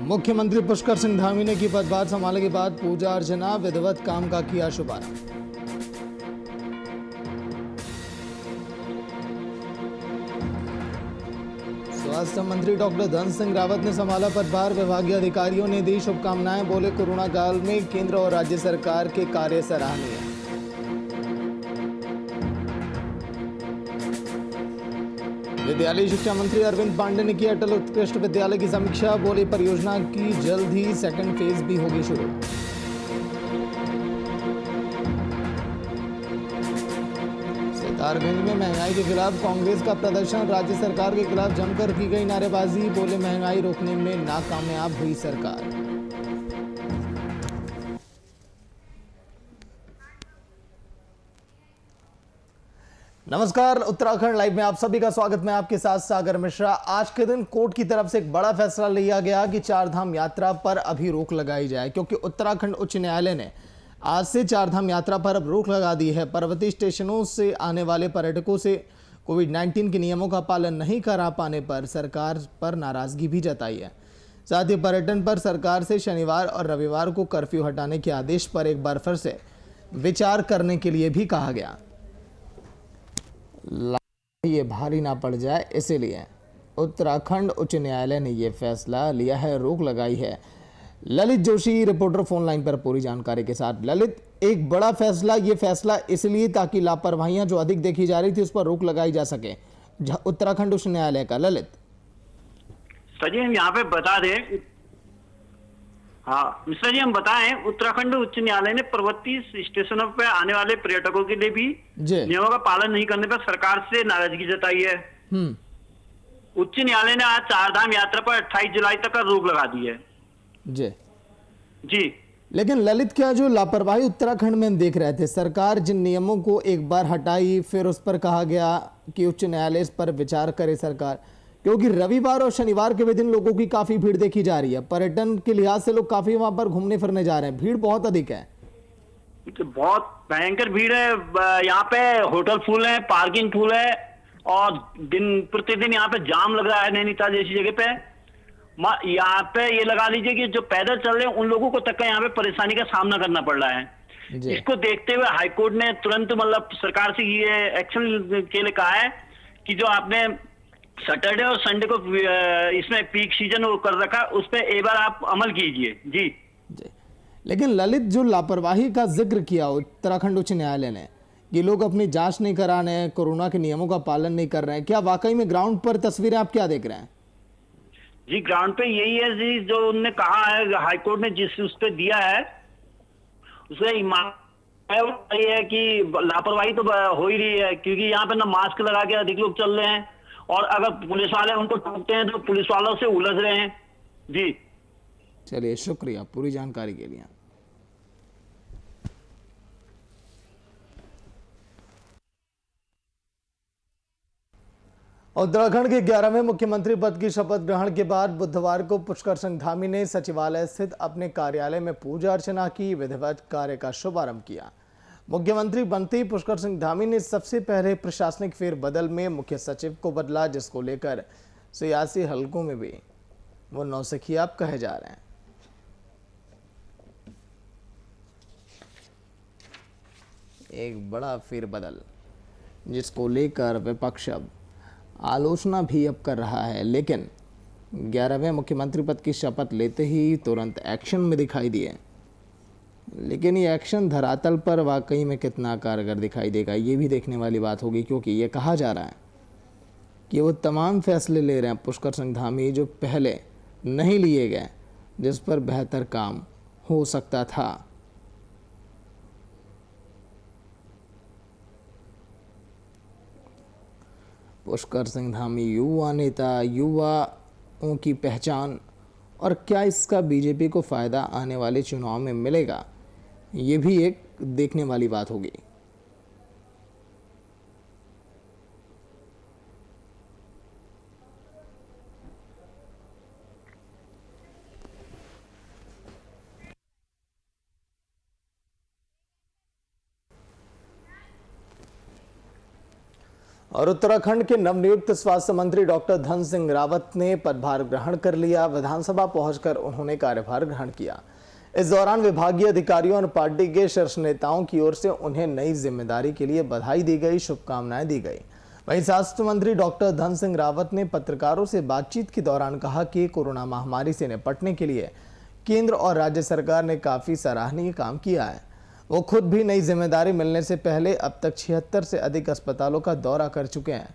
मुख्यमंत्री पुष्कर सिंह धामी ने की पदभार संभालने के बाद पूजा अर्चना विधिवत काम का किया शुभारंभ। स्वास्थ्य मंत्री डॉक्टर धन सिंह रावत ने संभाला पदभार। विभागीय अधिकारियों ने दी शुभकामनाएं। बोले, कोरोना काल में केंद्र और राज्य सरकार के कार्य सराहनीय। विद्यालय शिक्षा मंत्री अरविंद पांडे ने की अटल उत्कृष्ट विद्यालय की समीक्षा। बोले, परियोजना की जल्द ही सेकंड फेज भी होगी शुरू। सितारगंज में महंगाई के खिलाफ कांग्रेस का प्रदर्शन। राज्य सरकार के खिलाफ जमकर की गई नारेबाजी। बोले, महंगाई रोकने में नाकामयाब हुई सरकार। नमस्कार, उत्तराखंड लाइव में आप सभी का स्वागत। मैं आपके साथ सागर मिश्रा। आज के दिन कोर्ट की तरफ से एक बड़ा फैसला लिया गया कि चारधाम यात्रा पर अभी रोक लगाई जाए, क्योंकि उत्तराखंड उच्च न्यायालय ने आज से चारधाम यात्रा पर अब रोक लगा दी है। पर्वतीय स्टेशनों से आने वाले पर्यटकों से कोविड-19 के नियमों का पालन नहीं करा पाने पर सरकार पर नाराजगी भी जताई है। साथ ही पर्यटन पर सरकार से शनिवार और रविवार को कर्फ्यू हटाने के आदेश पर एक बार फिर से विचार करने के लिए भी कहा गया। ये भारी ना पड़ जाए, इसीलिए उत्तराखंड उच्च न्यायालय ने यह फैसला लिया है, रोक लगाई है। Lalit Joshi reporter phone line पर पूरी जानकारी के साथ। ललित, एक बड़ा फैसला, ये फैसला इसलिए ताकि लापरवाहियां जो अधिक देखी जा रही थी उस पर रोक लगाई जा सके, उत्तराखंड उच्च न्यायालय का। ललित सर, हम यहाँ पे बता दें, हाँ मिश्रा जी, हम बताएं, उत्तराखंड उच्च न्यायालय ने पर्वतीय स्टेशनों पर आने वाले पर्यटकों के लिए भी नियमों का पालन नहीं करने पर सरकार से नाराजगी जताई है। उच्च न्यायालय ने आज चारधाम यात्रा पर 28 जुलाई तक का रोक लगा दी है। जी लेकिन ललित, क्या जो लापरवाही उत्तराखंड में हम देख रहे थे, सरकार जिन नियमों को एक बार हटाई, फिर उस पर कहा गया कि उच्च न्यायालय इस पर विचार करे सरकार, क्योंकि रविवार और शनिवार के दिन लोगों की काफी भीड़ देखी जा रही है। पर्यटन के लिहाज से लोग काफी वहां पर घूमने फिरने जा रहे हैं, भीड़ बहुत अधिक है। बहुत भयंकर भीड़ है यहाँ पे। होटल फुल है, पार्किंग फुल है और दिन प्रतिदिन यहाँ पे जाम लग रहा है। नैनीताल जैसी जगह पे यहाँ पे ये लगा लीजिए कि जो पैदल चल रहे हैं उन लोगों को तक का यहाँ पे परेशानी का सामना करना पड़ रहा है। इसको देखते हुए हाईकोर्ट ने तुरंत मतलब सरकार से ये एक्शन के लिए कहा है कि जो आपने सैटरडे और संडे को इसमें पीक सीजन कर रखा, उस पर एक बार आप अमल कीजिए। जी लेकिन ललित, जो लापरवाही का जिक्र किया उत्तराखंड उच्च न्यायालय ने कि लोग अपनी जांच नहीं करा रहे हैं, कोरोना के नियमों का पालन नहीं कर रहे हैं, क्या वाकई में ग्राउंड पर तस्वीरें आप क्या देख रहे हैं? जी, ग्राउंड पे यही है जी, जो उन्होंने कहा है, हाईकोर्ट ने जिस उस पे दिया है उसे है कि लापरवाही तो हो ही रही है, क्योंकि यहाँ पे ना मास्क लगा के अधिक लोग चल रहे हैं और अगर पुलिस वाले उनको टोकते हैं तो पुलिस वालों से उलझ रहे हैं। जी चलिए, शुक्रिया पूरी जानकारी के लिए। उत्तराखंड के 11वें मुख्यमंत्री पद की शपथ ग्रहण के बाद बुधवार को पुष्कर सिंह धामी ने सचिवालय स्थित अपने कार्यालय में पूजा अर्चना की, विधिवत कार्य का शुभारंभ किया। मुख्यमंत्री बनते ही पुष्कर सिंह धामी ने सबसे पहले प्रशासनिक फेरबदल में मुख्य सचिव को बदला, जिसको लेकर सियासी हलकों में भी वो नौसिखियाब कहे जा रहे हैं। एक बड़ा फेरबदल जिसको लेकर विपक्ष अब आलोचना भी अब कर रहा है, लेकिन 11वें मुख्यमंत्री पद की शपथ लेते ही तुरंत एक्शन में दिखाई दिए। लेकिन ये एक्शन धरातल पर वाकई में कितना कारगर दिखाई देगा, ये भी देखने वाली बात होगी, क्योंकि ये कहा जा रहा है कि वो तमाम फैसले ले रहे हैं पुष्कर सिंह धामी जो पहले नहीं लिए गए, जिस पर बेहतर काम हो सकता था। पुष्कर सिंह धामी युवा नेता, युवाओं की पहचान, और क्या इसका बीजेपी को फ़ायदा आने वाले चुनाव में मिलेगा, ये भी एक देखने वाली बात होगी। और उत्तराखंड के नवनियुक्त स्वास्थ्य मंत्री डॉक्टर धन सिंह रावत ने पदभार ग्रहण कर लिया। विधानसभा पहुंचकर उन्होंने कार्यभार ग्रहण किया। इस दौरान विभागीय अधिकारियों और पार्टी के शीर्ष नेताओं की ओर से उन्हें नई जिम्मेदारी के लिए बधाई दी गई, शुभकामनाएं दी गई। वहीं स्वास्थ्य मंत्री डॉक्टर धन सिंह रावत ने पत्रकारों से बातचीत के दौरान कहा कि कोरोना महामारी से निपटने के लिए केंद्र और राज्य सरकार ने काफी सराहनीय काम किया है। वो खुद भी नई जिम्मेदारी मिलने से पहले अब तक 76 से अधिक अस्पतालों का दौरा कर चुके हैं।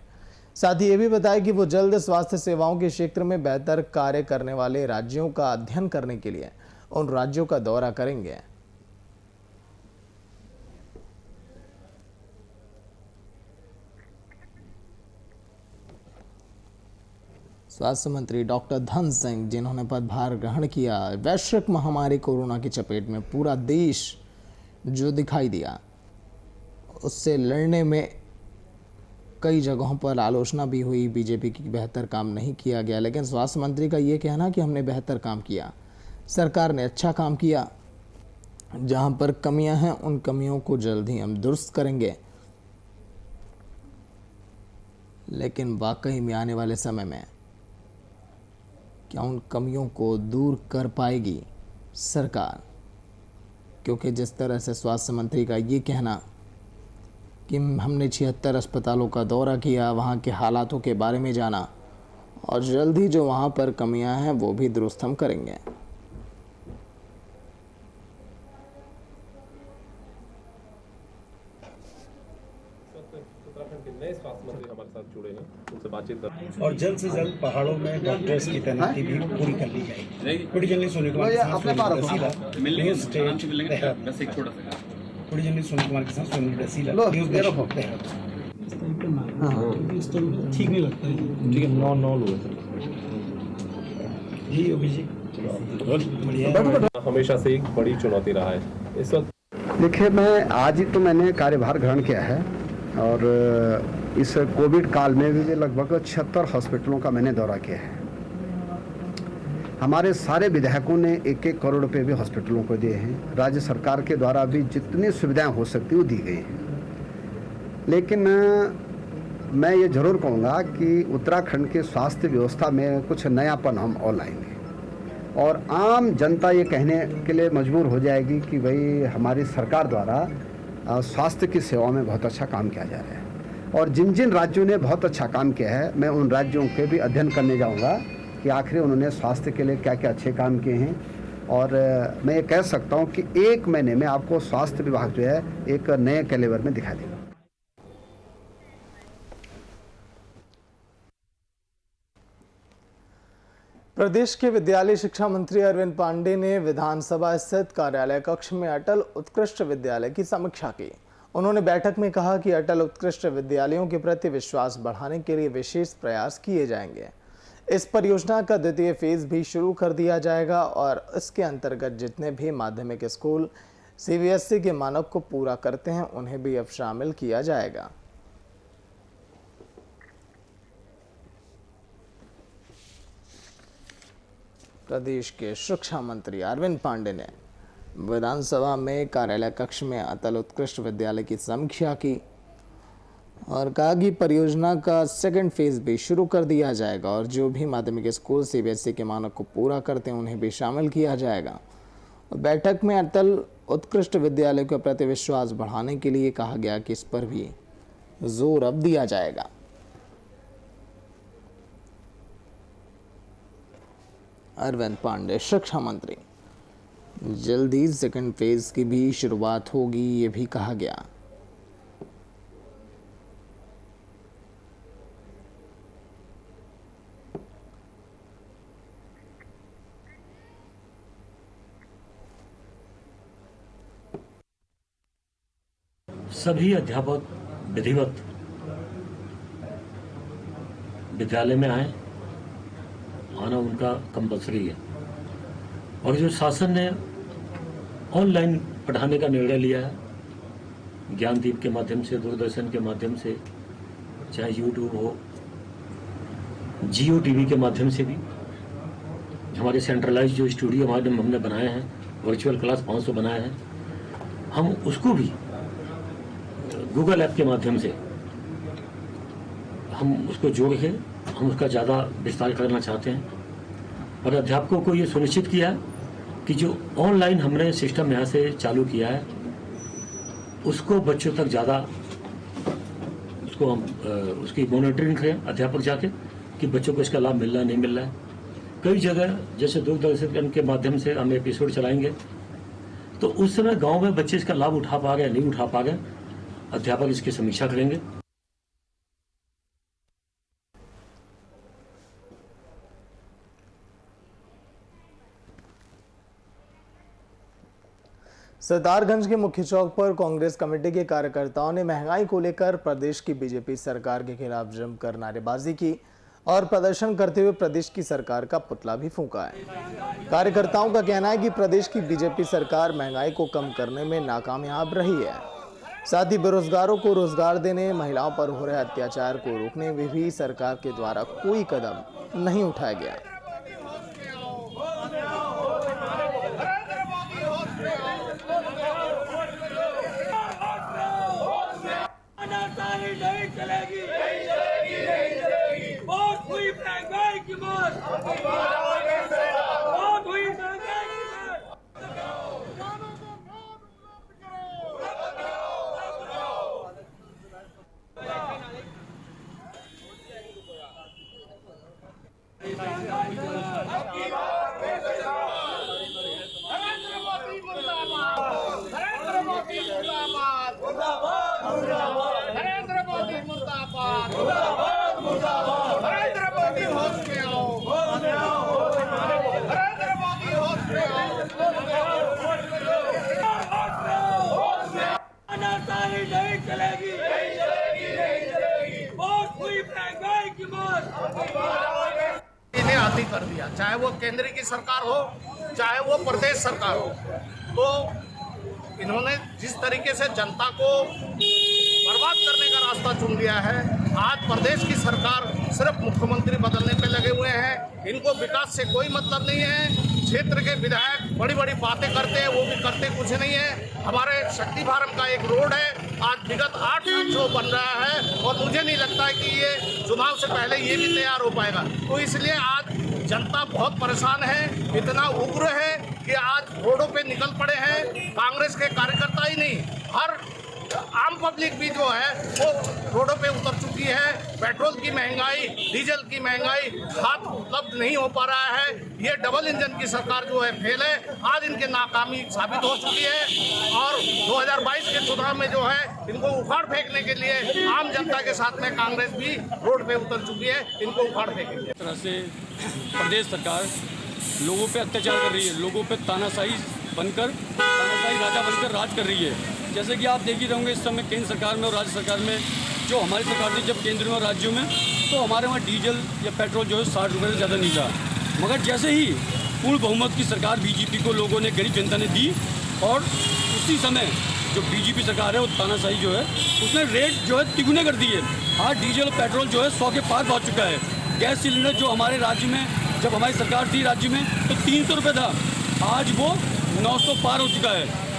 साथ ही ये भी बताया कि वो जल्द स्वास्थ्य सेवाओं के क्षेत्र में बेहतर कार्य करने वाले राज्यों का अध्ययन करने के लिए उन राज्यों का दौरा करेंगे। स्वास्थ्य मंत्री डॉक्टर धन सिंह, जिन्होंने पदभार ग्रहण किया, वैश्विक महामारी कोरोना की चपेट में पूरा देश जो दिखाई दिया, उससे लड़ने में कई जगहों पर आलोचना भी हुई, बीजेपी की बेहतर काम नहीं किया गया। लेकिन स्वास्थ्य मंत्री का ये कहना कि हमने बेहतर काम किया, सरकार ने अच्छा काम किया, जहां पर कमियां हैं उन कमियों को जल्द ही हम दुरुस्त करेंगे। लेकिन वाकई में आने वाले समय में क्या उन कमियों को दूर कर पाएगी सरकार? क्योंकि जिस तरह से स्वास्थ्य मंत्री का ये कहना कि हमने 76 अस्पतालों का दौरा किया, वहाँ के हालातों के बारे में जाना और जल्द ही जो वहाँ पर कमियां हैं वो भी दुरुस्त हम करेंगे। उत्तराखंड के नए स्वास्थ्य मंत्री हमारे साथ जुड़े हैं, उनसे बातचीत कर और जल्द से जल्द पहाड़ों में डॉक्टर्स की तैनाती भी पूरी कर ली जाएगी। पूरी जनरली सोनी कुमार के साथ सोनी रसीला, न्यूज़ स्टेट देहरादून। पूरी जनरली सोनी कुमार के साथ सोनी रसीला, न्यूज़ देहरादून। ठीक नहीं लगता है। ठीक है, 9 लोग हैं। जी योगी जी, हमेशा से एक बड़ी चुनौती रहा है इस वक्त। देखिए, मैं आज ही तो मैंने कार्यभार ग्रहण किया है और इस कोविड काल में भी लगभग 76 हॉस्पिटलों का मैंने दौरा किया है। हमारे सारे विधायकों ने 1-1 करोड़ रुपए भी हॉस्पिटलों को दिए हैं। राज्य सरकार के द्वारा भी जितनी सुविधाएं हो सकती वो दी गई हैं। लेकिन मैं ये ज़रूर कहूँगा कि उत्तराखंड के स्वास्थ्य व्यवस्था में कुछ नयापन हम और लाएंगे और आम जनता ये कहने के लिए मजबूर हो जाएगी कि भाई हमारी सरकार द्वारा स्वास्थ्य की सेवाओं में बहुत अच्छा काम किया जा रहा है। और जिन जिन राज्यों ने बहुत अच्छा काम किया है, मैं उन राज्यों के भी अध्ययन करने जाऊंगा कि आखिर उन्होंने स्वास्थ्य के लिए क्या क्या अच्छे काम किए हैं। और मैं ये कह सकता हूं कि 1 महीने में आपको स्वास्थ्य विभाग जो है एक नए कैलेबर में दिखा देगा। प्रदेश के विद्यालय शिक्षा मंत्री अरविंद पांडे ने विधानसभा स्थित कार्यालय कक्ष में अटल उत्कृष्ट विद्यालय की समीक्षा की। उन्होंने बैठक में कहा कि अटल उत्कृष्ट विद्यालयों के प्रति विश्वास बढ़ाने के लिए विशेष प्रयास किए जाएंगे। इस परियोजना का 2य फेज भी शुरू कर दिया जाएगा और इसके अंतर्गत जितने भी माध्यमिक स्कूल सीबीएसई के मानक को पूरा करते हैं उन्हें भी अब शामिल किया जाएगा। प्रदेश के शिक्षा मंत्री अरविंद पांडे ने विधानसभा में कार्यालय कक्ष में अटल उत्कृष्ट विद्यालय की समीक्षा की और कहा कि परियोजना का 2nd फेज भी शुरू कर दिया जाएगा और जो भी माध्यमिक स्कूल सीबीएसई के मानक को पूरा करते हैं उन्हें भी शामिल किया जाएगा। और बैठक में अटल उत्कृष्ट विद्यालय के प्रति विश्वास बढ़ाने के लिए कहा गया कि इस पर भी जोर अब दिया जाएगा। अरविंद पांडे शिक्षा मंत्री, जल्दी 2nd फेज की भी शुरुआत होगी, ये भी कहा गया। सभी अध्यापक विधिवत विद्यालय में आए, आना उनका कंपल्सरी है। और जो शासन ने ऑनलाइन पढ़ाने का निर्णय लिया है, ज्ञानदीप के माध्यम से, दूरदर्शन के माध्यम से, चाहे यूट्यूब हो, जियो टीवी के माध्यम से भी, हमारे सेंट्रलाइज जो स्टूडियो हमने बनाए हैं, वर्चुअल क्लास 500 बनाए हैं, हम उसको भी गूगल ऐप के माध्यम से हम उसको जोड़ के हम उसका ज़्यादा विस्तार करना चाहते हैं और अध्यापकों को ये सुनिश्चित किया कि जो ऑनलाइन हमने सिस्टम यहाँ से चालू किया है उसको बच्चों तक ज़्यादा उसको हम उसकी मॉनिटरिंग करें अध्यापक जाके कि बच्चों को इसका लाभ मिल रहा है नहीं मिल रहा है। कई जगह जैसे दूरदर्शन के माध्यम से हम एपिसोड चलाएंगे तो उस समय गांव में बच्चे इसका लाभ उठा पा गए नहीं उठा पा गए, अध्यापक इसकी समीक्षा करेंगे। सरदारगंज के मुख्य चौक पर कांग्रेस कमेटी के कार्यकर्ताओं ने महंगाई को लेकर प्रदेश की बीजेपी सरकार के खिलाफ जमकर नारेबाजी की और प्रदर्शन करते हुए प्रदेश की सरकार का पुतला भी फूंका है। कार्यकर्ताओं का कहना है कि प्रदेश की बीजेपी सरकार महंगाई को कम करने में नाकामयाब रही है। साथ ही बेरोजगारों को रोजगार देने, महिलाओं पर हो रहे अत्याचार को रोकने में भी सरकार के द्वारा कोई कदम नहीं उठाया गया। इन्हें आती कर दिया, चाहे वो केंद्र की सरकार हो चाहे वो प्रदेश सरकार हो। तो इन्होंने जिस तरीके से जनता को बर्बाद करने का रास्ता चुन लिया है, आज प्रदेश की सरकार सिर्फ मुख्यमंत्री बदलने पे लगे हुए हैं। इनको विकास से कोई मतलब नहीं है। क्षेत्र के विधायक बड़ी बड़ी बातें करते हैं, वो भी करते कुछ नहीं है। हमारे शक्ति भारम का एक रोड है, आज विगत 8 साल से बन रहा है और मुझे नहीं लगता है कि ये चुनाव से पहले ये भी तैयार हो पाएगा। तो इसलिए आज जनता बहुत परेशान है, इतना उग्र है कि आज रोडों पे निकल पड़े हैं। कांग्रेस के कार्यकर्ता ही नहीं, हर आम पब्लिक भी जो है वो रोडों पे उतर चुकी है। पेट्रोल की महंगाई, डीजल की महंगाई, खाद उपलब्ध नहीं हो पा रहा है। ये डबल इंजन की सरकार जो है फेल है, आज इनके नाकामी साबित हो चुकी है। और 2022 के चुनाव में जो है इनको उखाड़ फेंकने के लिए आम जनता के साथ में कांग्रेस भी रोड पे उतर चुकी है, इनको उखाड़ फेंकेंगे। इस तरह से प्रदेश सरकार लोगों पे अत्याचार कर रही है, लोगों पे तानाशाही राजा बनकर राज कर रही है। जैसे कि आप देख ही रहोगे इस समय केंद्र सरकार में और राज्य सरकार में, जो हमारी सरकार थी जब केंद्र में और राज्यों में, तो हमारे वहाँ डीजल या पेट्रोल जो है 60 रुपये से ज़्यादा नहीं था। मगर जैसे ही पूर्ण बहुमत की सरकार बीजेपी को लोगों ने, गरीब जनता ने दी, और उसी समय जो बीजेपी सरकार है वो तानाशाही जो है उसने रेट जो है तिगुने कर दिए। आज डीजल और पेट्रोल जो है 100 के पार पहुँच चुका है। गैस सिलेंडर जो हमारे राज्य में, जब हमारी सरकार थी राज्य में, तो 300 रुपये था, आज वो 900 पार हो चुका है।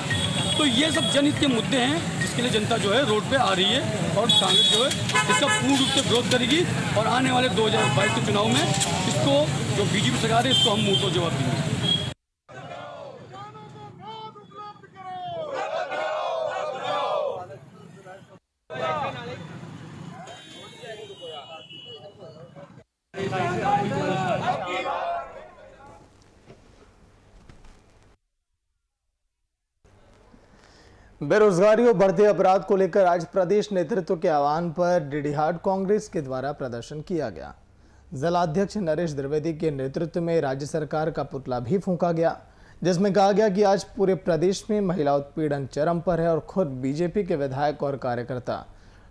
तो ये सब जनहित के मुद्दे हैं जिसके लिए जनता जो है रोड पे आ रही है और कांग्रेस जो है इसका पूर्ण रूप से विरोध करेगी और आने वाले 2022 के चुनाव में इसको, जो बीजेपी सरकार है, इसको हम मुंह तो जवाब देंगे। बेरोजगारी और बढ़ते अपराध को लेकर आज प्रदेश नेतृत्व के आह्वान पर डीडीहाट कांग्रेस के द्वारा प्रदर्शन किया गया। जिलाध्यक्ष नरेश द्विवेदी के नेतृत्व में राज्य सरकार का पुतला भी फूंका गया, जिसमें कहा गया कि आज पूरे प्रदेश में महिला उत्पीड़न चरम पर है और खुद बीजेपी के विधायक और कार्यकर्ता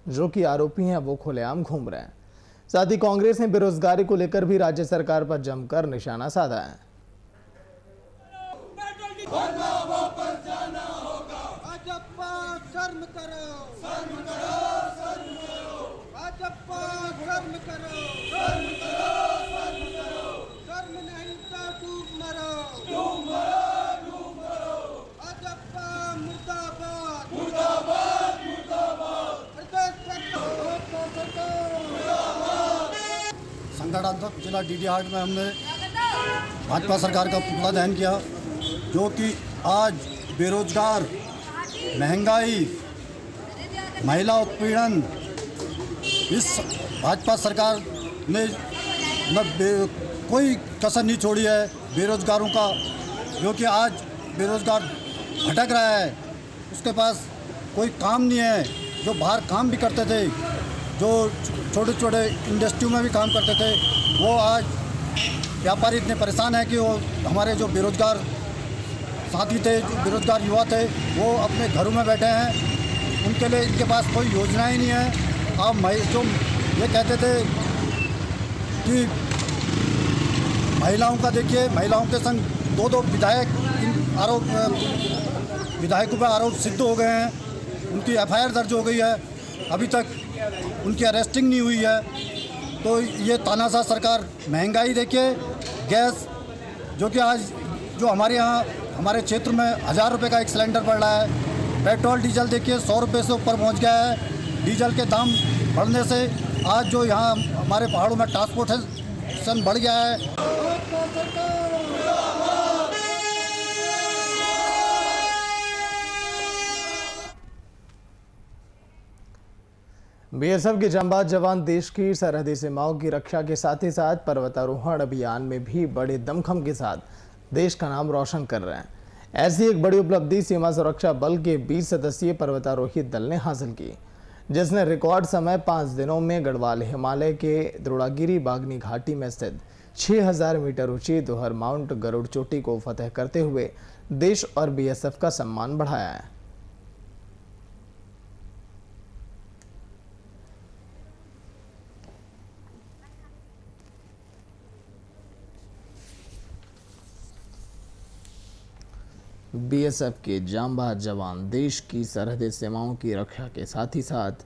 जो कि आरोपी हैं वो खुलेआम घूम रहे हैं। साथ ही कांग्रेस ने बेरोजगारी को लेकर भी राज्य सरकार पर जमकर निशाना साधा है। शर्म करो, शर्म करो, शर्म करो, भाजपा शर्म करो, शर्म करो, शर्म करो, शर्म नहीं तो डूब मरो, डूब मरो, डूब मरो, भाजपा मुर्दाबाद, मुर्दाबाद, मुर्दाबाद, प्रदेश सरकार मुर्दाबाद। धमदाड़ा जिला डीडी हाट में हमने भाजपा सरकार का पुतला दहन किया, जो कि आज बेरोजगार, महंगाई, महिला उत्पीड़न, इस भाजपा सरकार ने कोई कसर नहीं छोड़ी है बेरोजगारों का, जो कि आज बेरोजगार भटक रहा है, उसके पास कोई काम नहीं है। जो बाहर काम भी करते थे, जो छोटे छोटे इंडस्ट्री में भी काम करते थे, वो आज व्यापारी इतने परेशान हैं कि वो हमारे जो बेरोजगार साथी थे, जो बेरोजगार युवा थे, वो अपने घरों में बैठे हैं। उनके लिए इनके पास कोई योजना ही नहीं है। आप जो ये कहते थे कि महिलाओं का देखिए, महिलाओं के संग दो विधायकों पर आरोप सिद्ध हो गए हैं, उनकी एफआईआर दर्ज हो गई है, अभी तक उनकी अरेस्टिंग नहीं हुई है। तो ये तानाशाह सरकार, महंगाई देखिए, गैस जो कि आज जो हमारे यहाँ हमारे क्षेत्र में 1000 रुपये का एक सिलेंडर पड़ रहा है, पेट्रोल डीजल देखिए 100 रुपये से ऊपर पहुँच गया है। डीजल के दाम बढ़ने से आज जो यहाँ हमारे पहाड़ों में ट्रांसपोर्टेशन बढ़ गया है। बीएसएफ के जांबाज जवान देश की सरहदी सीमाओं की रक्षा के साथ ही साथ पर्वतारोहण अभियान में भी बड़े दमखम के साथ देश का नाम रोशन कर रहे हैं। ऐसी एक बड़ी उपलब्धि सीमा सुरक्षा बल के 20 सदस्यीय पर्वतारोही दल ने हासिल की, जिसने रिकॉर्ड समय 5 दिनों में गढ़वाल हिमालय के द्रोणागिरी बागनी घाटी में स्थित 6000 मीटर ऊंची दोहर माउंट गरुड़ चोटी को फतह करते हुए देश और बीएसएफ का सम्मान बढ़ाया है। बीएसएफ के जांबाज जवान देश की सरहदी सीमाओं की रक्षा के साथ ही साथ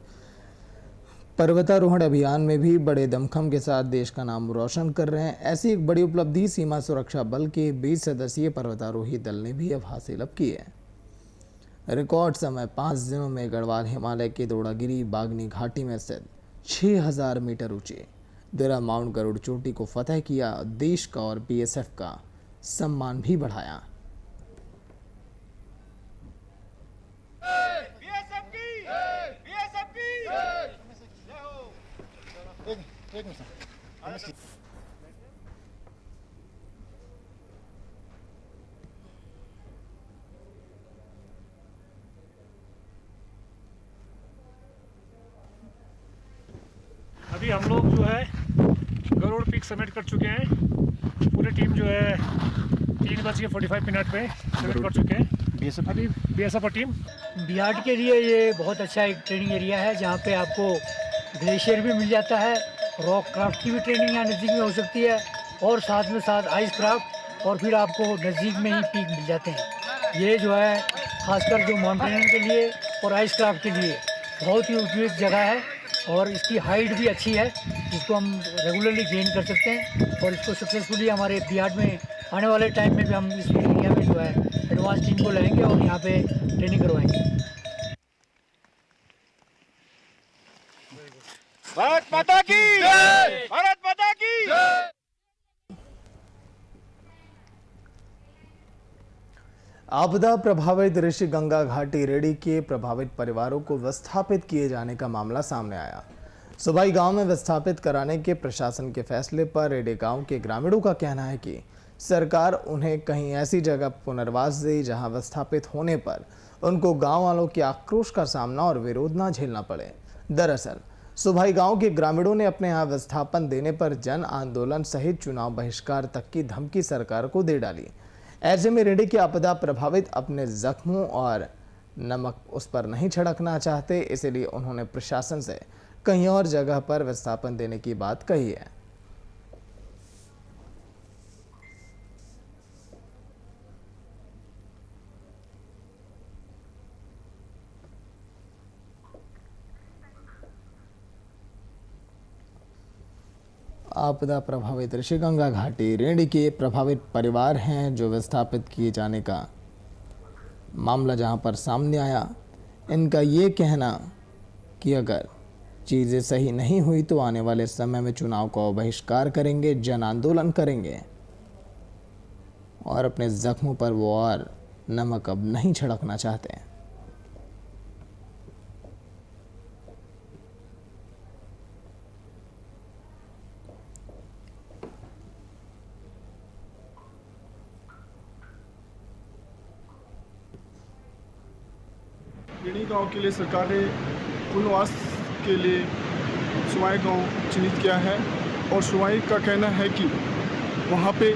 पर्वतारोहण अभियान में भी बड़े दमखम के साथ देश का नाम रोशन कर रहे हैं। ऐसी एक बड़ी उपलब्धि सीमा सुरक्षा बल के 20 सदस्यीय पर्वतारोही दल ने भी अब हासिल की है। रिकॉर्ड समय 5 दिनों में गढ़वाल हिमालय के द्रोणागिरी बागनी घाटी में स्थित 6000 मीटर ऊंचे दोहरा माउंट गरुड़ चोटी को फतह किया, देश का और बीएसएफ का सम्मान भी बढ़ाया। अभी हम लोग जो है गरुड़ पीक समिट कर चुके हैं। पूरी टीम जो है 3:45 पे समिट कर चुके हैं। अभी बीएसएफ और टीम बिहार के लिए ये बहुत अच्छा एक ट्रेनिंग एरिया है, जहाँ पे आपको ग्लेशियर भी मिल जाता है, रॉक क्राफ्ट की भी ट्रेनिंग यहाँ नज़दीक में हो सकती है, और साथ में साथ आइस क्राफ्ट, और फिर आपको नज़दीक में ही पीक मिल जाते हैं। ये जो है खासकर जो माउंटेनियरिंग के लिए और आइस क्राफ्ट के लिए बहुत ही उपयुक्त जगह है, और इसकी हाइट भी अच्छी है, जिसको हम रेगुलरली गेन कर सकते हैं। और इसको सक्सेसफुली हमारे बिहार में आने वाले टाइम में भी हम इस एरिया में जो है एडवांस टीम को लाएंगे और यहाँ पे ट्रेनिंग करवाएंगे। भारत माता की जय! भारत माता की जय! आपदा प्रभावित ऋषि गंगा घाटी रेडी के प्रभावित परिवारों को विस्थापित किए जाने का मामला सामने आया। सुबाई गांव में विस्थापित कराने के प्रशासन के फैसले पर रेडी गांव के ग्रामीणों का कहना है कि सरकार उन्हें कहीं ऐसी जगह पुनर्वास दे जहां विस्थापित होने पर उनको गांव वालों के आक्रोश का सामना और विरोध न झेलना पड़े। दरअसल सुबाई गांव के ग्रामीणों ने अपने यहाँ विस्थापन देने पर जन आंदोलन सहित चुनाव बहिष्कार तक की धमकी सरकार को दे डाली। ऐसे में रेडी के आपदा प्रभावित अपने जख्मों और नमक उस पर नहीं छिड़कना चाहते, इसलिए उन्होंने प्रशासन से कहीं और जगह पर विस्थापन देने की बात कही है। आपदा प्रभावित ऋषिगंगा घाटी रेडी के प्रभावित परिवार हैं जो विस्थापित किए जाने का मामला जहां पर सामने आया। इनका ये कहना कि अगर चीज़ें सही नहीं हुई तो आने वाले समय में चुनाव का बहिष्कार करेंगे, जन आंदोलन करेंगे और अपने जख्मों पर वो और नमक अब नहीं छिड़कना चाहते। ऋणी गांव के लिए सरकार ने पुनर्वास के लिए सुवाई गांव चिन्हित किया है और सुवाई का कहना है कि वहां पे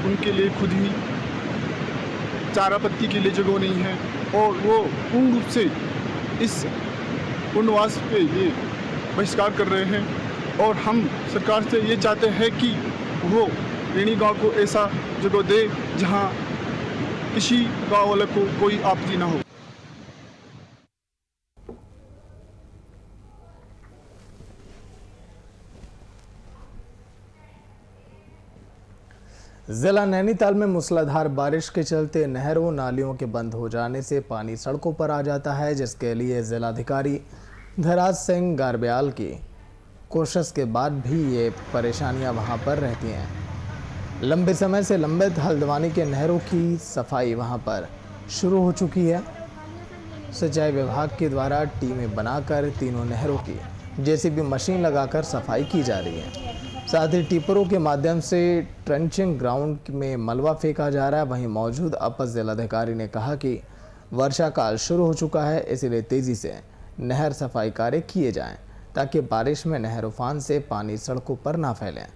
उनके लिए खुद ही चारा पत्ती के लिए जगह नहीं है और वो पूर्ण रूप से इस पुनर्वास पे ये बहिष्कार कर रहे हैं। और हम सरकार से ये चाहते हैं कि वो ऋणी गांव को ऐसा जगह दे जहां किसी गांव वाले को कोई आपत्ति ना हो। जिला नैनीताल में मूसलाधार बारिश के चलते नहरों नालियों के बंद हो जाने से पानी सड़कों पर आ जाता है, जिसके लिए जिलाधिकारी धराज सिंह गारब्याल की कोशिश के बाद भी ये परेशानियां वहां पर रहती हैं। लंबे समय से लंबित हल्द्वानी के नहरों की सफाई वहां पर शुरू हो चुकी है। सिंचाई विभाग के द्वारा टीमें बनाकर तीनों नहरों की जेसीबी मशीन लगाकर सफाई की जा रही है। साथ ही टिप्परों के माध्यम से ट्रेंचिंग ग्राउंड में मलबा फेंका जा रहा है। वहीं मौजूद अपर जिलाधिकारी ने कहा कि वर्षा काल शुरू हो चुका है, इसलिए तेजी से नहर सफाई कार्य किए जाएं ताकि बारिश में नहर उफान से पानी सड़कों पर ना फैले।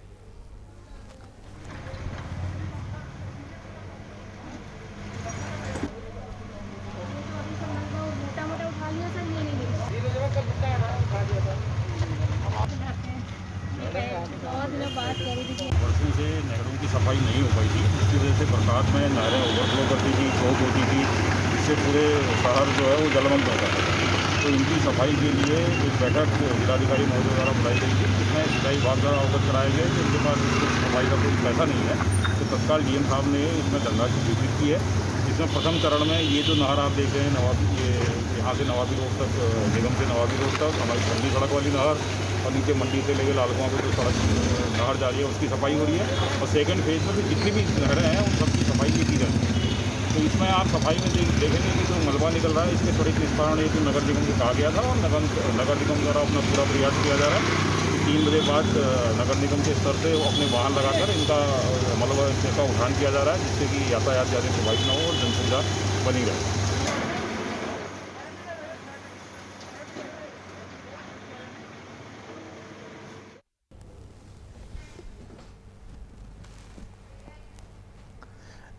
वर्षों से नहरों की सफाई नहीं हो पाई थी, इसकी वजह से बरसात में नहरें ओवरफ्लो करती थी, चौक होती थी, इससे पूरे शहर जो है वो जलमग्न होता था। तो इनकी सफाई के लिए एक बैठक जिलाधिकारी महोदय द्वारा बुलाई गई थी, जिसमें सिंचाई विभाग द्वारा अवगत कराए गए कि उनके पास सफाई का कोई पैसा नहीं है। तो तत्काल डीएम साहब ने इसमें धनराशि स्वीकृत की है। इसमें प्रथम चरण में ये जो नहर आप देख रहे हैं नवाबी, ये यहाँ से नवाबी रोड तक, निगम से नवाबी रोड तक हमारी पहली सड़क वाली नहर और नीचे मंडी से लेकर लालकुआं पर जो सड़क नहर जा रही है उसकी सफाई हो रही है। और सेकंड फेज में भी जितनी भी नहरें हैं उन सबकी सफाई की जा रही है। तो इसमें आप सफाई में देखेंगे कि जो मलबा निकल रहा है इसके थोड़ी निष्पादन एक नगर निगम को कहा गया था और नगर निगम द्वारा अपना पूरा प्रयास किया जा रहा है। 3 बजे बाद नगर निगम के स्तर से अपने वाहन लगाकर इनका मलबा का उठान किया जा रहा है, जिससे कि यातायात ज़्यादा प्रभावित न हो और जनसुविधा बनी रहे।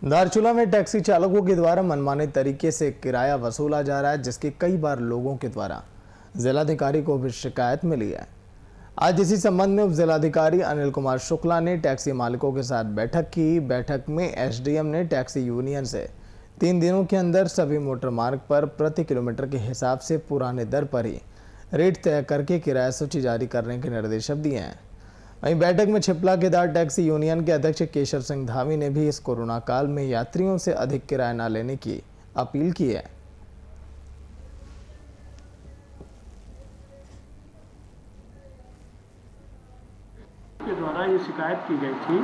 धारचूला में टैक्सी चालकों के द्वारा मनमाने तरीके से किराया वसूला जा रहा है, जिसकी कई बार लोगों के द्वारा जिलाधिकारी को भी शिकायत मिली है। आज इसी संबंध में उप जिलाधिकारी अनिल कुमार शुक्ला ने टैक्सी मालिकों के साथ बैठक की। बैठक में एसडीएम ने टैक्सी यूनियन से 3 दिनों के अंदर सभी मोटर मार्ग पर प्रति किलोमीटर के हिसाब से पुराने दर पर ही रेट तय करके किराया सूची जारी करने के निर्देश दिए हैं। वहीं बैठक में छिपला केदार टैक्सी यूनियन के अध्यक्ष केशव सिंह धामी ने भी इस कोरोना काल में यात्रियों से अधिक किराया न लेने की अपील की है। के द्वारा ये शिकायत की गई थी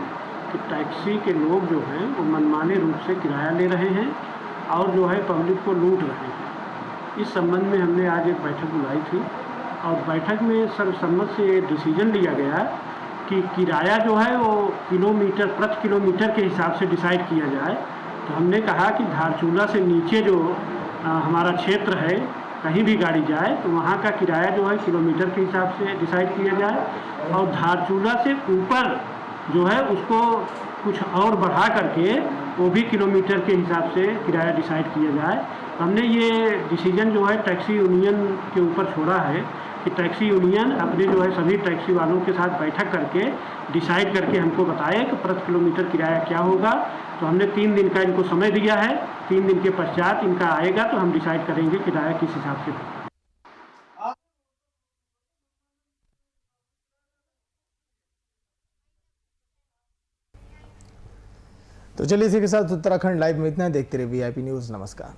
कि टैक्सी के लोग जो हैं वो मनमाने रूप से किराया ले रहे हैं और जो है पब्लिक को लूट रहे हैं। इस संबंध में हमने आज एक बैठक बुलाई थी और बैठक में सर्वसम्मत से ये डिसीजन लिया गया कि किराया जो है वो किलोमीटर प्रति किलोमीटर के हिसाब से डिसाइड किया जाए। तो हमने कहा कि धारचूला से नीचे जो हमारा क्षेत्र है, कहीं भी गाड़ी जाए तो वहाँ का किराया जो है किलोमीटर के हिसाब से डिसाइड किया जाए और धारचूला से ऊपर जो है उसको कुछ और बढ़ा करके वो भी किलोमीटर के हिसाब से किराया डिसाइड किया जाए। हमने ये डिसीजन जो है टैक्सी यूनियन के ऊपर छोड़ा है कि टैक्सी यूनियन अपने जो है सभी टैक्सी वालों के साथ बैठक करके डिसाइड करके हमको बताए कि प्रति किलोमीटर किराया क्या होगा। तो हमने 3 दिन का इनको समय दिया है। 3 दिन के पश्चात इनका आएगा तो हम डिसाइड करेंगे किराया किस हिसाब से। तो चलिए इसी के साथ उत्तराखंड लाइव में इतना। देखते रहिए VIP न्यूज़। नमस्कार।